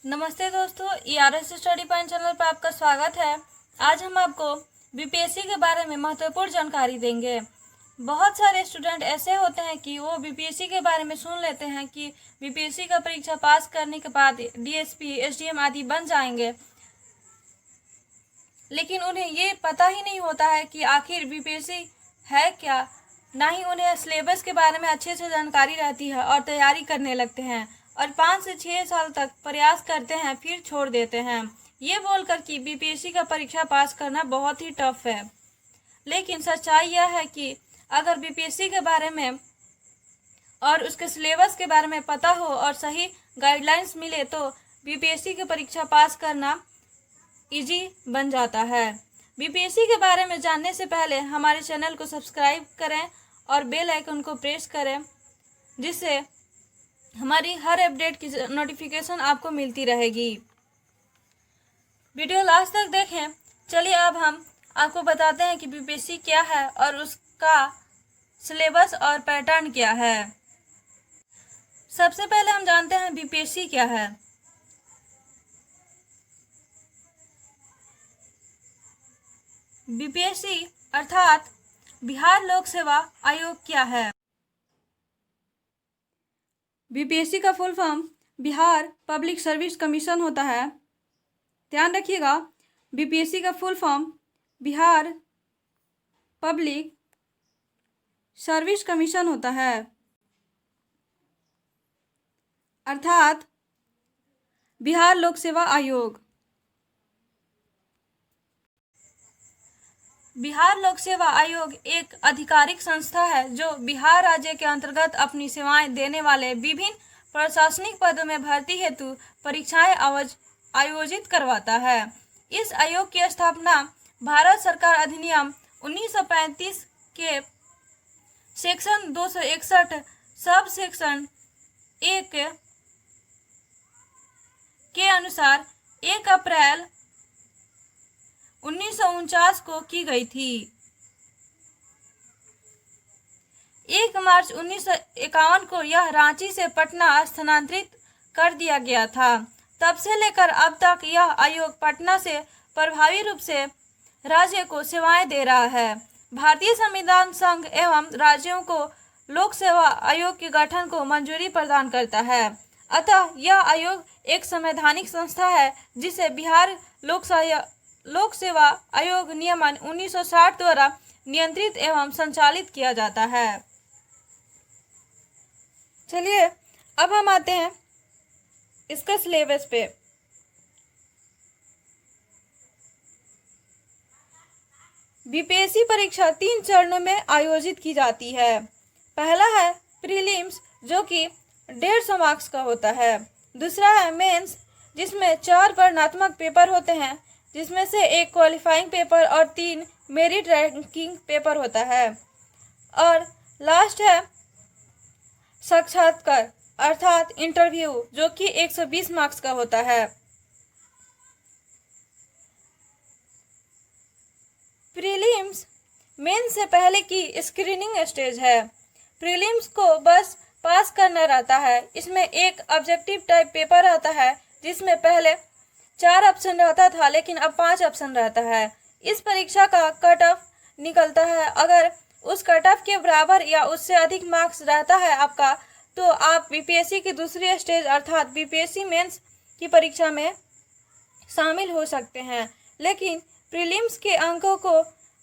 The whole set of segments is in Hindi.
नमस्ते दोस्तों, ERS स्टडी पॉइंट चैनल पर आपका स्वागत है। आज हम आपको बीपीएससी के बारे में महत्वपूर्ण जानकारी देंगे। बहुत सारे स्टूडेंट ऐसे होते हैं कि वो बीपीएससी के बारे में सुन लेते हैं कि बीपीएससी का परीक्षा पास करने के बाद डीएसपी, एसडीएम आदि बन जाएंगे, लेकिन उन्हें ये पता ही नहीं होता है कि आखिर बीपीएससी है क्या। ना ही उन्हें सिलेबस के बारे में अच्छे से जानकारी रहती है और तैयारी करने लगते हैं और 5 से 6 साल तक प्रयास करते हैं, फिर छोड़ देते हैं ये बोलकर कि बीपीएससी का परीक्षा पास करना बहुत ही टफ है। लेकिन सच्चाई यह है कि अगर बीपीएससी के बारे में और उसके सिलेबस के बारे में पता हो और सही गाइडलाइंस मिले तो बीपीएससी की परीक्षा पास करना इजी बन जाता है। बीपीएससी के बारे में जानने से पहले हमारे चैनल को सब्सक्राइब करें और बेल आइकन को प्रेस करें, जिससे हमारी हर अपडेट की नोटिफिकेशन आपको मिलती रहेगी। वीडियो लास्ट तक देखें। चलिए अब हम आपको बताते हैं कि बीपीएससी क्या है और उसका सिलेबस और पैटर्न क्या है। सबसे पहले हम जानते हैं बीपीएससी क्या है। बीपीएससी अर्थात बिहार लोक सेवा आयोग क्या है। बीपीएससी का full form Bihar public service commission होता है। ध्यान रखिएगा, बीपीएससी का full form Bihar public service commission होता है, अर्थात बिहार लोक सेवा आयोग। बिहार लोक सेवा आयोग एक आधिकारिक संस्था है जो बिहार राज्य के अंतर्गत अपनी सेवाएं देने वाले विभिन्न प्रशासनिक पदों में भर्ती हेतु परीक्षाएं आयोजित करवाता है। इस आयोग की स्थापना भारत सरकार अधिनियम 1935 के सेक्शन 261 सब सेक्शन 1 के अनुसार 1 अप्रैल 1949 को की गई थी। 1 मार्च 1951 को यह रांची से पटना स्थानांतरित कर दिया गया था। तब से लेकर अब तक यह आयोग पटना से प्रभावी रूप से राज्य को सेवाएं दे रहा है। भारतीय संविधान संघ एवं राज्यों को लोक सेवा आयोग के गठन को मंजूरी प्रदान करता है। अतः यह आयोग एक संवैधानिक संस्था है जिसे बिहार लोक सेवा आयोग नियमन 1960 द्वारा नियंत्रित एवं संचालित किया जाता है। चलिए अब हम आते हैं इसका सिलेबस पे। बीपीएससी परीक्षा 3 चरणों में आयोजित की जाती है। पहला है प्रीलिम्स, जो कि 150 मार्क्स का होता है। दूसरा है मेंस, जिसमें 4 वर्णनात्मक पेपर होते हैं, जिसमें से 1 क्वालिफाइंग पेपर और 3 मेरिट रैंकिंग पेपर होता है। और लास्ट है साक्षात्कार अर्थात इंटरव्यू, जो कि 120 मार्क्स का होता है। प्रीलिम्स मेंस से पहले की स्क्रीनिंग स्टेज है। प्रीलिम्स को बस पास करना रहता है। इसमें एक ऑब्जेक्टिव टाइप पेपर आता है, जिसमें पहले 4 ऑप्शन रहता था, लेकिन अब 5 ऑप्शन रहता है। इस परीक्षा का कट ऑफ निकलता है। अगर उस कट ऑफ के बराबर या उससे अधिक मार्क्स रहता है आपका, तो आप बीपीएससी की दूसरी स्टेज अर्थात बीपीएससी मेंस की परीक्षा में शामिल हो सकते हैं। लेकिन प्रीलिम्स के अंकों को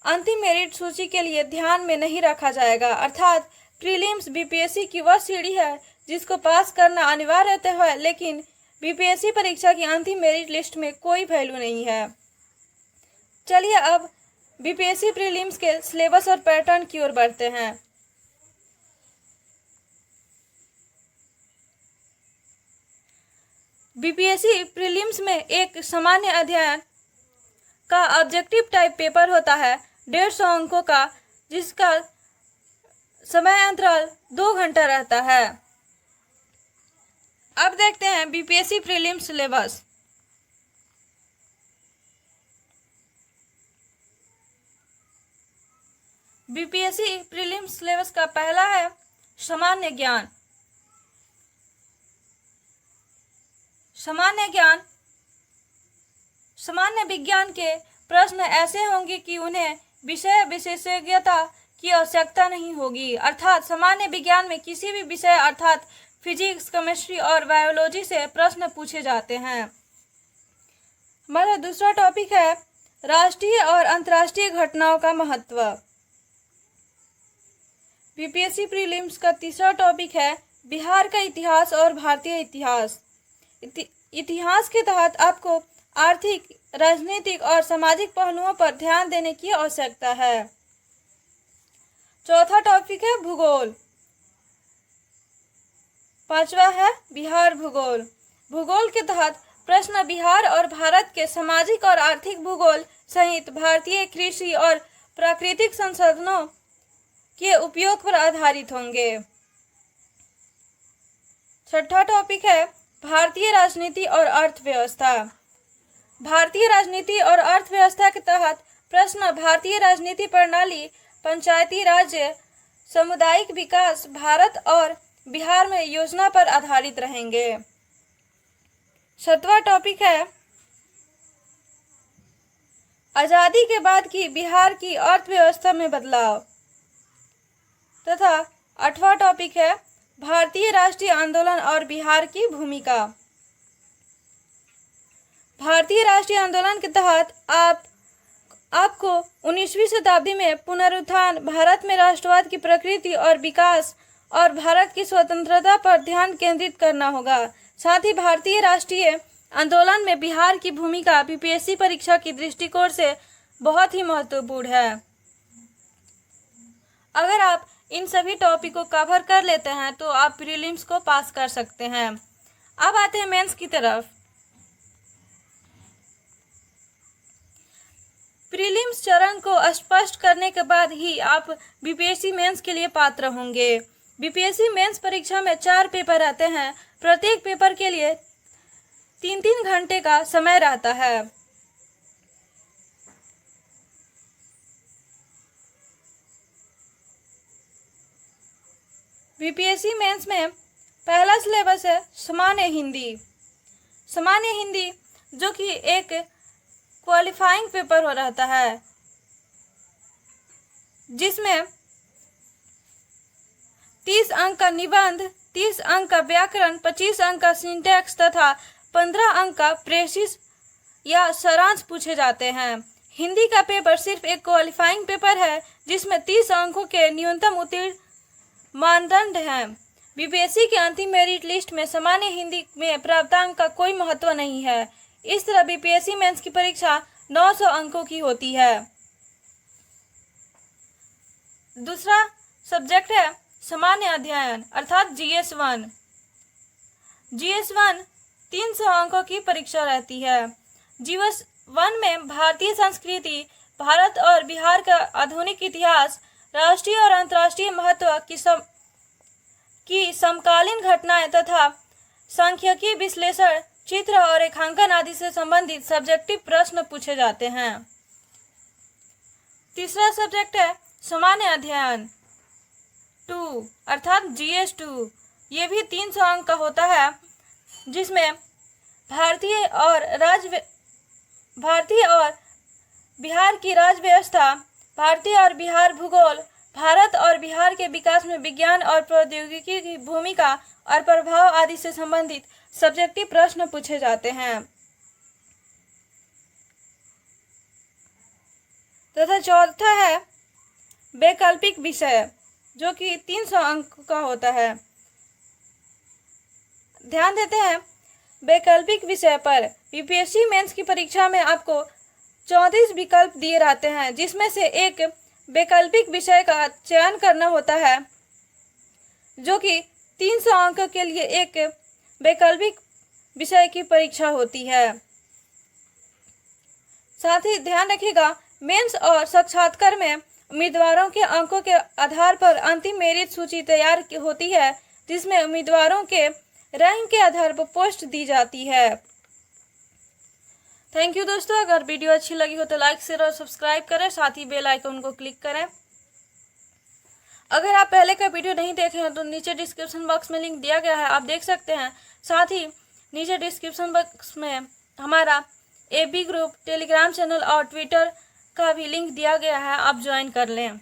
अंतिम मेरिट सूची के लिए ध्यान में नहीं रखा जाएगा। अर्थात प्रीलिम्स बीपीएससी की वह सीढ़ी है जिसको पास करना अनिवार्य होता है, लेकिन बीपीएससी परीक्षा की अंतिम मेरिट लिस्ट में कोई वैल्यू नहीं है। चलिए अब बीपीएससी प्रीलिम्स के सिलेबस और पैटर्न की ओर बढ़ते हैं। बीपीएससी प्रीलिम्स में एक सामान्य अध्ययन का ऑब्जेक्टिव टाइप पेपर होता है 150 अंकों का, जिसका समय अंतराल 2 घंटा रहता है। अब देखते हैं BPSC prelims syllabus. BPSC prelims syllabus का पहला है सामान्य ज्ञान। सामान्य विज्ञान के प्रश्न ऐसे होंगे कि उन्हें विषय विशेषज्ञता की आवश्यकता नहीं होगी, अर्थात सामान्य विज्ञान में किसी भी विषय अर्थात फिजिक्स, केमिस्ट्री और बायोलॉजी से प्रश्न पूछे जाते हैं। हमारा दूसरा टॉपिक है राष्ट्रीय और अंतर्राष्ट्रीय घटनाओं का महत्व। बीपीएससी प्रीलिम्स का तीसरा टॉपिक है बिहार का इतिहास और भारतीय इतिहास। इतिहास के तहत आपको आर्थिक, राजनीतिक और सामाजिक पहलुओं पर ध्यान देने की आवश्यकता है। चौथा टॉपिक है भूगोल। पांचवा है बिहार भूगोल। भूगोल के तहत प्रश्न बिहार और भारत के सामाजिक और आर्थिक भूगोल सहित भारतीय कृषि और प्राकृतिक संसाधनों के उपयोग पर आधारित होंगे। छठा टॉपिक है भारतीय राजनीति और अर्थव्यवस्था। भारतीय राजनीति और अर्थव्यवस्था के तहत प्रश्न भारतीय राजनीति प्रणाली, पंचायती राज, सामुदायिक विकास भारत और बिहार में योजना पर आधारित रहेंगे। सातवां टॉपिक है आजादी के बाद की बिहार की अर्थव्यवस्था में बदलाव तथा आठवां टॉपिक है भारतीय राष्ट्रीय आंदोलन और बिहार की भूमिका। भारतीय राष्ट्रीय आंदोलन के तहत आपको 19वीं शताब्दी में पुनरुत्थान, भारत में राष्ट्रवाद की प्रकृति और विकास और भारत की स्वतंत्रता पर ध्यान केंद्रित करना होगा। साथ ही भारतीय राष्ट्रीय आंदोलन में बिहार की भूमिका बीपीएससी परीक्षा की दृष्टिकोण से बहुत ही महत्वपूर्ण है। अगर आप इन सभी टॉपिक को कवर कर लेते हैं तो आप प्रीलिम्स को पास कर सकते हैं। अब आते हैं मेंस की तरफ। प्रीलिम्स चरण को स्पष्ट करने के बाद ही आप बीपीएससी मेंस के लिए पात्र होंगे। बीपीएससी मेंस परीक्षा में 4 पेपर आते हैं। प्रत्येक पेपर के लिए 3-3 घंटे का समय रहता है। बीपीएससी मेंस में पहला सिलेबस है सामान्य हिंदी। सामान्य हिंदी जो कि एक क्वालिफाइंग पेपर हो रहता है, जिसमें 30 अंक का निबंध, 30 अंक का व्याकरण, 25 अंक का सिंटैक्स तथा 15 अंक का प्रेसिस या सारांश पूछे जाते हैं। हिंदी का पेपर सिर्फ एक क्वालिफाइंग पेपर है जिसमें 30 अंकों के न्यूनतम उत्तीर्ण मानदंड हैं। बीपीएससी के अंतिम मेरिट लिस्ट में सामान्य हिंदी में प्राप्तांक का कोई महत्व नहीं है। इस तरह बीपीएससी मेंस की परीक्षा 900 अंकों की होती है। दूसरा सब्जेक्ट है सामान्य अध्ययन अर्थात GS1। GS1 300 अंकों की परीक्षा रहती है। GS1 में भारतीय संस्कृति, भारत और बिहार का आधुनिक इतिहास, राष्ट्रीय और अंतर्राष्ट्रीय महत्व की समकालीन घटनाएं तथा सांख्यिकीय विश्लेषण, चित्र और रेखांकन आदि से संबंधित सब्जेक्टिव प्रश्न पूछे जाते हैं। तीसरा सब्जेक्ट है सामान्य अध्ययन 2 अर्थात GS2। ये भी 300 अंक का होता है, जिसमें भारतीय और बिहार की राज्य व्यवस्था, भारतीय और बिहार भूगोल, भारत और बिहार के विकास में विज्ञान और प्रौद्योगिकी की भूमिका और प्रभाव आदि से संबंधित सब्जेक्टिव प्रश्न पूछे जाते हैं। तथा चौथा है वैकल्पिक विषय जो कि 300 अंक का होता है। ध्यान देते हैं वैकल्पिक विषय पर। बीपीएससी मेंस की परीक्षा में आपको 34 विकल्प दिए रहते हैं, जिसमें से एक वैकल्पिक विषय का चयन करना होता है, जो कि 300 अंक के लिए एक वैकल्पिक विषय की परीक्षा होती है। साथ ही ध्यान रखिएगा मेंस और साक्षात्कार में उम्मीदवारों के अंकों के आधार पर अंतिम मेरिट सूची तैयार होती है, जिसमें उम्मीदवारों के रैंक के आधार पर पोस्ट दी जाती है। थैंक यू दोस्तों। अगर वीडियो अच्छी लगी हो तो लाइक, शेयर और सब्सक्राइब करें, साथ ही बेल आइकन को क्लिक करें। अगर आप पहले का वीडियो नहीं देखे हैं तो नीचे डिस्क्रिप्शन बॉक्स में लिंक दिया गया है, आप देख सकते हैं। साथ ही नीचे डिस्क्रिप्शन बॉक्स में हमारा AB ग्रुप, टेलीग्राम चैनल और ट्विटर का भी लिंक दिया गया है, आप ज्वाइन कर लें।